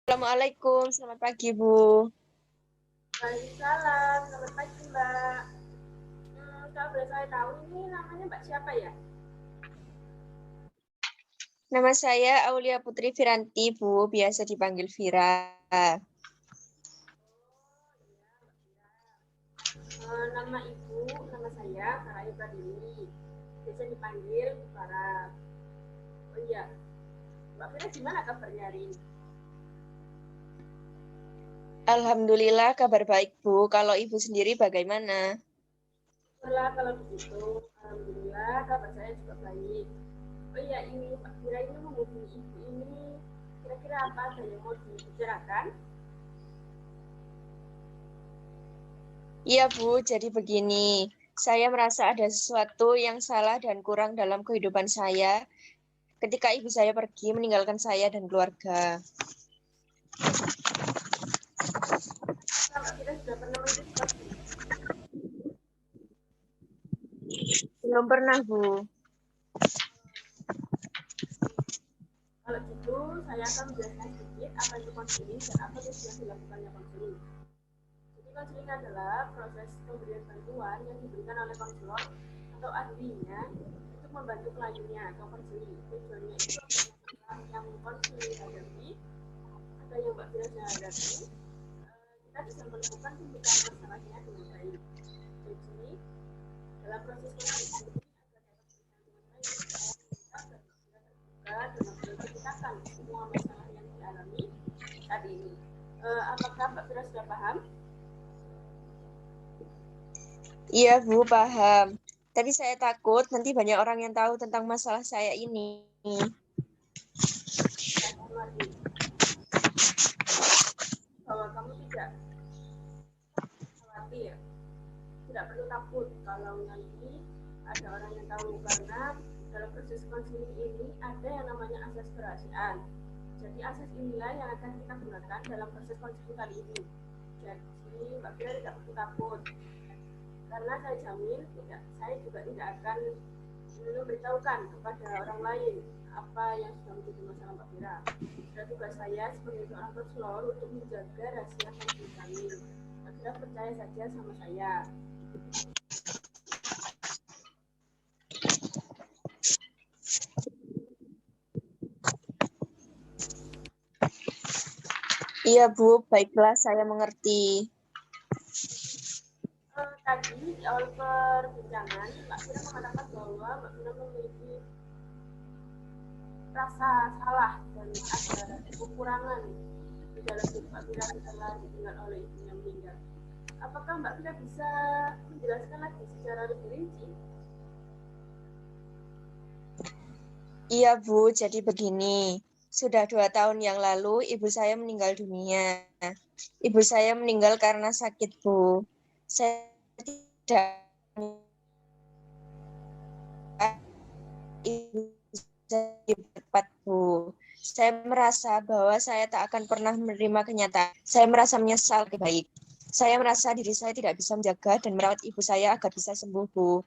Assalamualaikum, selamat pagi Bu. Waalaikumsalam, selamat pagi Mbak. Kalau boleh saya tahu ini namanya Mbak siapa ya? Nama saya Aulia Putri Firanti Bu, biasa dipanggil Vira. Nama Ibu, nama saya Sarah Pradini. Biasa dipanggil Farah. Oh iya, Mbak Fira gimana kabarnya hari ini? Alhamdulillah kabar baik Bu, kalau Ibu sendiri bagaimana? Syukurlah kalau begitu. Alhamdulillah kabar saya juga baik. Oh iya, ini Mbak Fira ini menghubungi Ibu ini kira-kira apa ada yang mau dibicarakan? Iya Bu, jadi begini, saya merasa ada sesuatu yang salah dan kurang dalam kehidupan saya ketika ibu saya pergi meninggalkan saya dan keluarga. Apakah Mbak Fira sudah pernah mendiskus? Belum pernah Bu. Kalau gitu, saya akan menjelaskan sedikit apa itu konseling dan apa tujuan dilakukannya konseling. Jadi konseling adalah proses pemberian bantuan yang diberikan oleh konselor atau ahlinya untuk membantu kliennya atau konseling. Tujuannya itu ada masalah yang konseling hadapi, ada yang Mbak Fira hadapi, kita bisa menemukan pembukaan masalahnya dengan baik. Jadi dalam proses konseling ini agar dapat berjalan dengan baik, saya minta Mbak Fira terbuka dalam menceritakan semua masalah yang dialami saat ini. Apakah Mbak Fira sudah paham? Iya Bu, paham. Tapi saya takut nanti banyak orang yang tahu tentang masalah saya ini. Saya mengerti bahwa kamu tidak khawatir, tidak perlu takut kalau nanti ada orang yang tahu, karena dalam proses konseling ini ada yang namanya asas kerahasiaan. Jadi asas inilah yang akan kita gunakan dalam proses konseling kali ini. Jadi Mbak Fira tidak perlu takut, karena saya jamin saya juga tidak akan memberitahukan kepada orang lain apa yang sudah menjadi masalah Mbak Fira. Dan tugas saya sebagai seorang konselor untuk menjaga rahasia konseling kami. Mbak Fira percaya saja sama saya. Iya Bu, baiklah saya mengerti. Tadi di awal perbincangan Mbak Fira mengatakan bahwa Mbak Fira memiliki rasa salah dan ada kekurangan di dalam hidup Mbak Fira setelah ditinggal oleh ibunya meninggal. Apakah Mbak Fira bisa menjelaskan lagi secara lebih rinci? Iya Bu, jadi begini. Sudah 2 tahun yang lalu ibu saya meninggal dunia. Ibu saya meninggal karena sakit Bu. Saya tidak ibu saya cepat Bu. Saya merasa bahwa saya tak akan pernah menerima kenyataan. Saya merasa menyesal lebih baik. Saya merasa diri saya tidak bisa menjaga dan merawat ibu saya agar bisa sembuh Bu.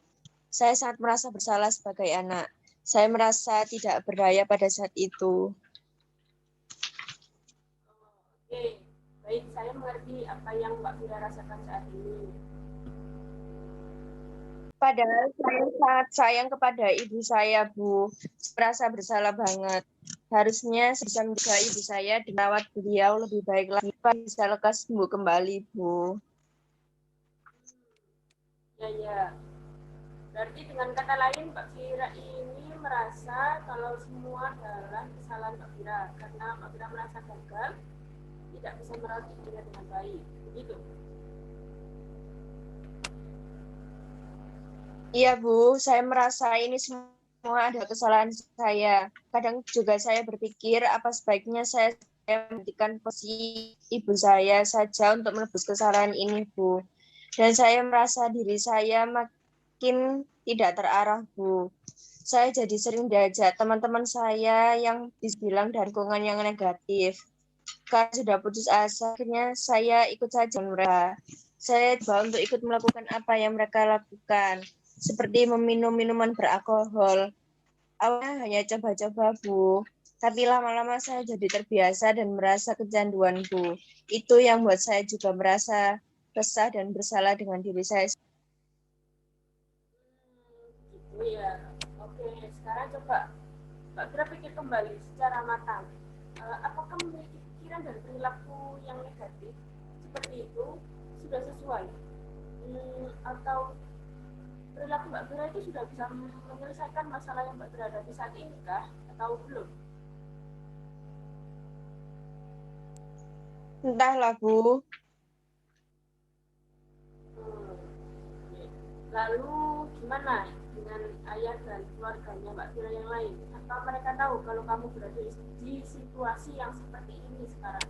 Saya sangat merasa bersalah sebagai anak. Saya merasa tidak berdaya pada saat itu. Oke, baik, saya mengerti apa yang Mbak Fira rasakan saat ini. Padahal saya sangat sayang kepada ibu saya, Bu. Merasa bersalah banget. Harusnya bisa menjaga ibu saya dan merawat beliau lebih baik lagi. Bisa lekas sembuh kembali, Bu. Ya. Berarti dengan kata lain Mbak Fira ini merasa kalau semua adalah kesalahan Mbak Fira karena Mbak Fira merasa gagal tidak bisa merawat ibunya dengan baik. Begitu. Iya, Bu. Saya merasa ini semua adalah kesalahan saya. Kadang juga saya berpikir apa sebaiknya saya menghentikan posisi ibu saya saja untuk menebus kesalahan ini, Bu. Dan saya merasa diri saya makin tidak terarah, Bu. Saya jadi sering diajak teman-teman saya yang dibilang dari lingkungan yang negatif. Karena sudah putus asa, akhirnya saya ikut saja mereka. Saya coba untuk ikut melakukan apa yang mereka lakukan, seperti meminum minuman beralkohol. Awalnya hanya coba-coba, Bu. Tapi lama-lama saya jadi terbiasa dan merasa kecanduan, Bu. Itu yang buat saya juga merasa resah dan bersalah dengan diri saya. Gitu ya. Oke, sekarang coba Mbak Fira pikir kembali secara matang. Apakah memiliki pikiran dan perilaku yang negatif seperti itu sudah sesuai? Atau perilaku Mbak Fira itu sudah bisa menyelesaikan masalah yang Mbak Fira hadapi saat ini kah? Atau belum? Entahlah, Bu. Hmm, oke. Lalu gimana dengan ayah dan keluarganya Mbak Fira yang lain? Apa mereka tahu kalau kamu berada di situasi yang seperti ini sekarang?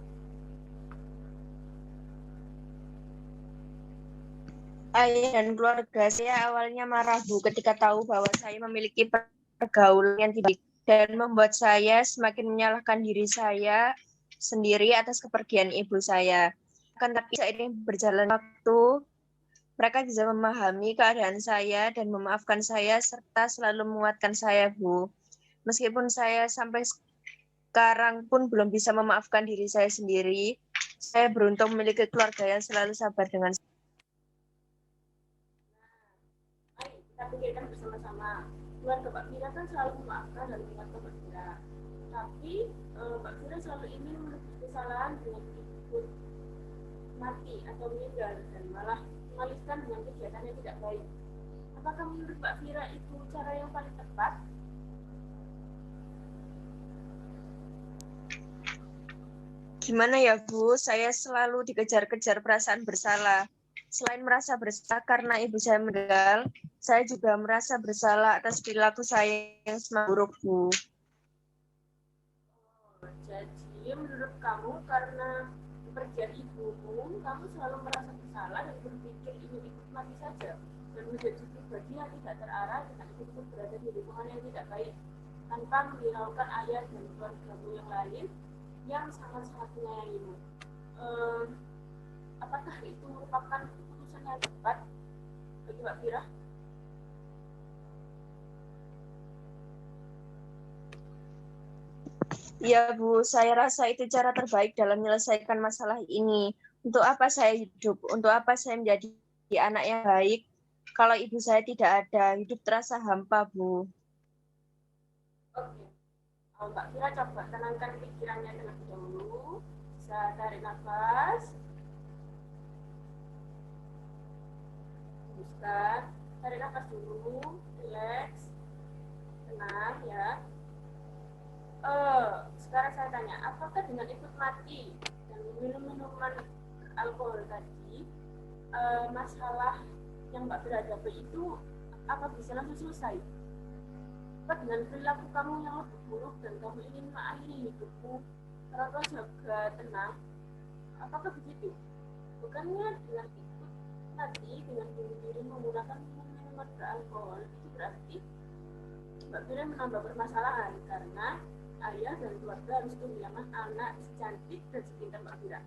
Ayah dan keluarga saya awalnya marah, Bu, ketika tahu bahwa saya memiliki pergaulan yang tidak baik dan membuat saya semakin menyalahkan diri saya sendiri atas kepergian ibu saya. Akan tapi seiring berjalan waktu, mereka bisa memahami keadaan saya dan memaafkan saya serta selalu menguatkan saya, Bu. Meskipun saya sampai sekarang pun belum bisa memaafkan diri saya sendiri, saya beruntung memiliki keluarga yang selalu sabar dengan saya. Mari kita pikirkan bersama-sama. Keluarga Mbak Fira kan selalu memaafkan dan mengingatkan Mbak Fira. Tapi Mbak Fira selalu ingin menebus kesalahan dengan ikut mati atau meninggal dan malah mengalihkan dengan kegiatan yang tidak baik. Apakah menurut Mbak Fira itu cara yang paling tepat? Gimana ya, Bu? Saya selalu dikejar-kejar perasaan bersalah. Selain merasa bersalah karena ibu saya meninggal, saya juga merasa bersalah atas perilaku saya yang semakin buruk, Bu. Jadi menurut kamu karena kepergian ibumu, kamu selalu merasa bersalah dan berpikir ingin ikut mati saja dan menjadi pribadi yang tidak terarah dengan ikut berada di lingkungan yang tidak baik tanpa menghiraukan ayah dan keluargamu yang lain yang sangat-sangat menyayangimu. Eh, apakah itu merupakan keputusan yang tepat bagi Mbak Fira? Ya, Bu, saya rasa itu cara terbaik dalam menyelesaikan masalah ini. Untuk apa saya hidup? Untuk apa saya menjadi anak yang baik? Kalau ibu saya tidak ada, hidup terasa hampa, Bu. Oke, Mbak Fira coba tenangkan pikirannya terlebih dahulu. Bisa tarik nafas, hembuskan, tarik nafas dulu, relax, tenang ya. Sekarang saya tanya, apakah dengan ikut mati dan minum minuman alkohol tadi, masalah yang Mbak berhadapi itu apa bisa langsung selesai? Apa dengan perilaku kamu yang lebih buruk dan kamu ingin mengakhiri hidupmu karena kau jaga tenang? Apakah begitu? Bukannya dengan ikut mati dengan diri menggunakan minuman beralkohol itu berarti Mbak Fira menambah permasalahan karena ayah dan keluarga harus kehilangan anak secantik dan sepintar Mbak Fira.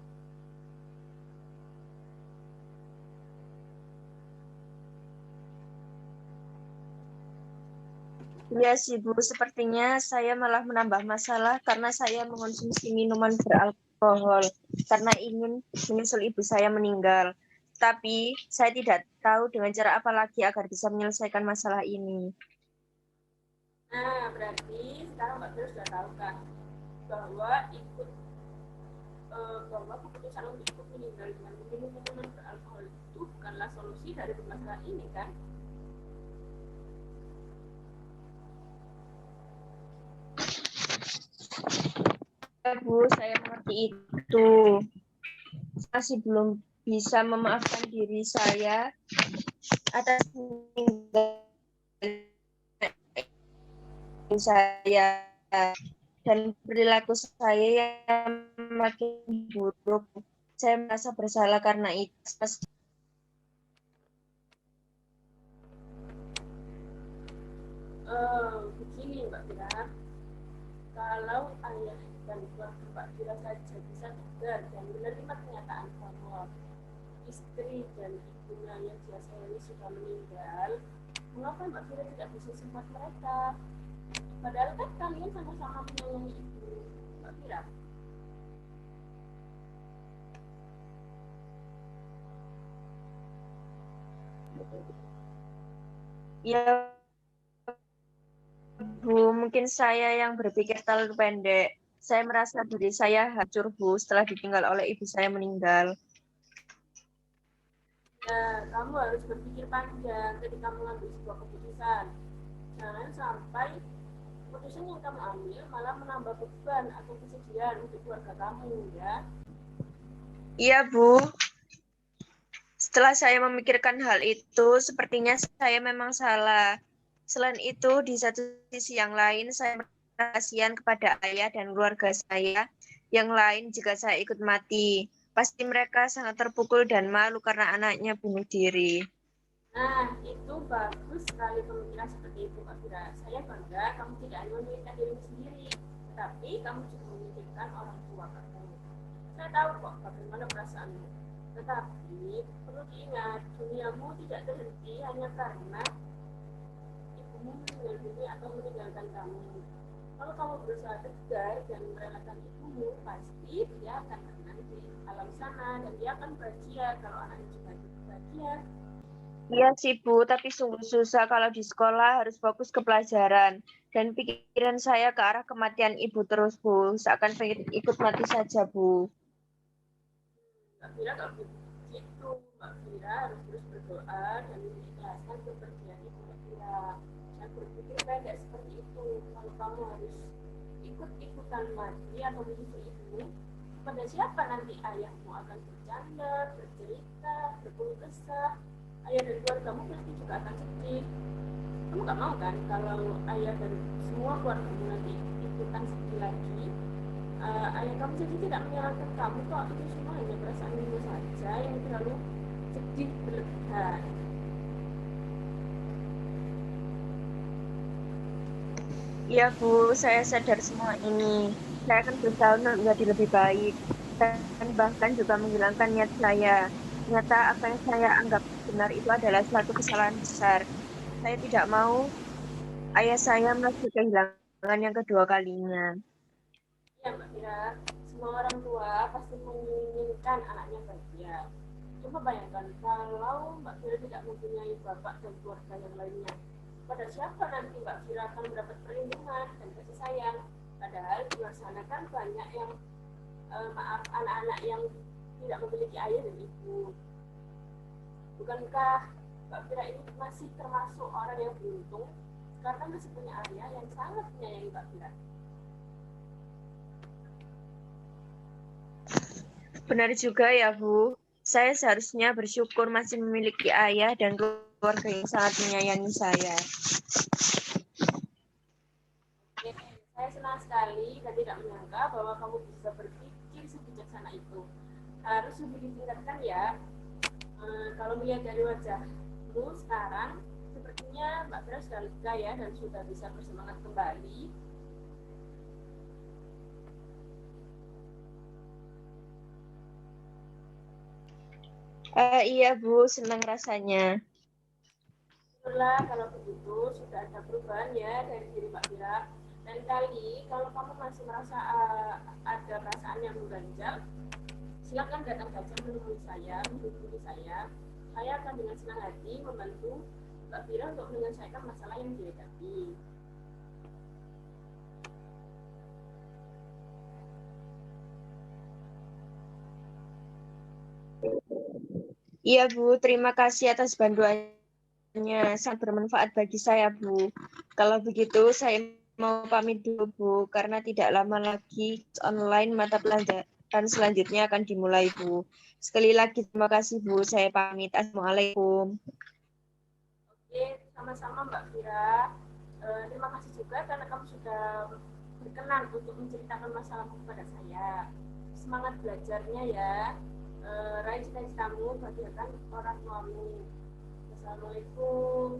Iya sih, Bu. Sepertinya saya malah menambah masalah karena saya mengonsumsi minuman beralkohol karena ingin menyusul ibu saya meninggal. Tapi saya tidak tahu dengan cara apa lagi agar bisa menyelesaikan masalah ini. Nah, berarti sekarang Mbak Fira sudah tahu kan bahwa bahwa keputusan untuk ikut meninggal dengan meminum minuman beralkohol itu bukanlah solusi dari permasalahan ini kan? Ya, Bu, saya mengerti itu. Masih belum bisa memaafkan diri saya atas meninggal saya dan perilaku saya yang makin buruk. Saya merasa bersalah karena itu. Begini Mbak Fira, kalau ayah dan keluarga Mbak Fira saja bisa tegar dan menerima kenyataan bahwa istri dan ibunya yang dia sayangi sudah meninggal, mengapa Mbak Fira tidak bisa support mereka? Padahal kan kalian sama-sama menyayangi ibu, Mbak Fira. Ya, Bu, mungkin saya yang berpikir terlalu pendek. Saya merasa diri saya hancur, Bu, setelah ditinggal oleh ibu saya meninggal. Ya, kamu harus berpikir panjang ketika mengambil sebuah keputusan. Jangan sampai keputusan yang kamu ambil malah menambah beban atau kesedihan untuk keluarga kamu, ya. Iya, Bu. Setelah saya memikirkan hal itu, sepertinya saya memang salah. Selain itu, di satu sisi yang lain, saya merasa kasihan kepada ayah dan keluarga saya. Yang lain, jika saya ikut mati, pasti mereka sangat terpukul dan malu karena anaknya bunuh diri. Nah, itu bagus sekali pemikiran seperti itu, Kak Fira. Saya bangga kamu tidak hanya memikirkan dirimu sendiri, tetapi kamu juga memikirkan orang tua kamu. Saya tahu kok bagaimana perasaanmu. Tetapi perlu diingat, duniamu tidak terhenti hanya karena ibumu meninggal dunia atau meninggalkan kamu. Kalau kamu berusaha tegar dan merelakan ibumu, pasti dia akan tenang di alam sana dan dia akan bahagia kalau anaknya juga bahagia. Iya sih, Bu, tapi sungguh susah kalau di sekolah harus fokus ke pelajaran. Dan pikiran saya ke arah kematian ibu terus, Bu. Seakan pengen ikut mati saja, Bu. Mbak Fira kalau begitu, Mbak Fira harus terus berdoa dan mengikhlaskan kepergian ibu Mbak Fira. Jangan berpikir pendek seperti itu. Kalau kamu harus ikut-ikutan mati atau menyusul ibu, pada siapa nanti ayahmu akan bercanda, bercerita, berkeluh kesah. Ayah dan keluargamu pasti juga akan sedih. Kamu gak mau kan kalau ayah dan semua keluargamu nanti ikutan sedih lagi? Ayah kamu jadi tidak menyalahkan kamu kok, itu semua hanya perasaanmu saja yang terlalu sedih berlebihan. Iya, Bu, saya sadar semua ini. Saya akan berusaha untuk menjadi lebih baik. Dan bahkan juga menghilangkan niat saya. Ternyata apa yang saya anggap benar itu adalah suatu kesalahan besar. Saya tidak mau ayah saya merasa kehilangan yang kedua kalinya. Ya Mbak Mira, semua orang tua pasti menginginkan anaknya bahagia. Coba bayangkan kalau Mbak Mira tidak mempunyai bapak dan keluarga yang lainnya. Pada siapa nanti Mbak Mira akan mendapat perlindungan dan kasih sayang? Padahal di luar sana kan banyak yang maaf anak-anak yang tidak memiliki ayah dan ibu. Bukankah Mbak Mira ini masih termasuk orang yang beruntung karena masih punya ayah yang sangat menyayangi Mbak Mira? Benar juga ya, Bu. Saya seharusnya bersyukur masih memiliki ayah dan keluarga yang sangat menyayangi saya. Oke, saya senang sekali dan tidak menyangka bahwa kamu bisa berpikir sebijaksana itu. Harus lebih ditingkatkan ya. Kalau melihat dari wajahmu sekarang, sepertinya Mbak Fira sudah lega ya dan sudah bisa bersemangat kembali. Iya, Bu, senang rasanya. Syukurlah kalau begitu sudah ada perubahan ya dari diri Mbak Fira. Dan kali kalau kamu masih merasa ada perasaan yang mengganjal, silakan datang saja menemui saya, menghubungi saya. Saya akan dengan senang hati membantu Mbak Fira untuk menyelesaikan masalah yang dihadapi. Iya, Bu, terima kasih atas bantuannya. Sangat bermanfaat bagi saya, Bu. Kalau begitu, saya mau pamit dulu, Bu, karena tidak lama lagi online mata pelajaran selanjutnya akan dimulai, Bu. Sekali lagi, terima kasih, Bu. Saya pamit. Assalamualaikum. Oke, sama-sama Mbak Fira. Terima kasih juga karena kamu sudah berkenan untuk menceritakan masalahmu kepada saya. Semangat belajarnya ya. Raih cita-citamu, bahagiakan orang tuamu. Assalamualaikum.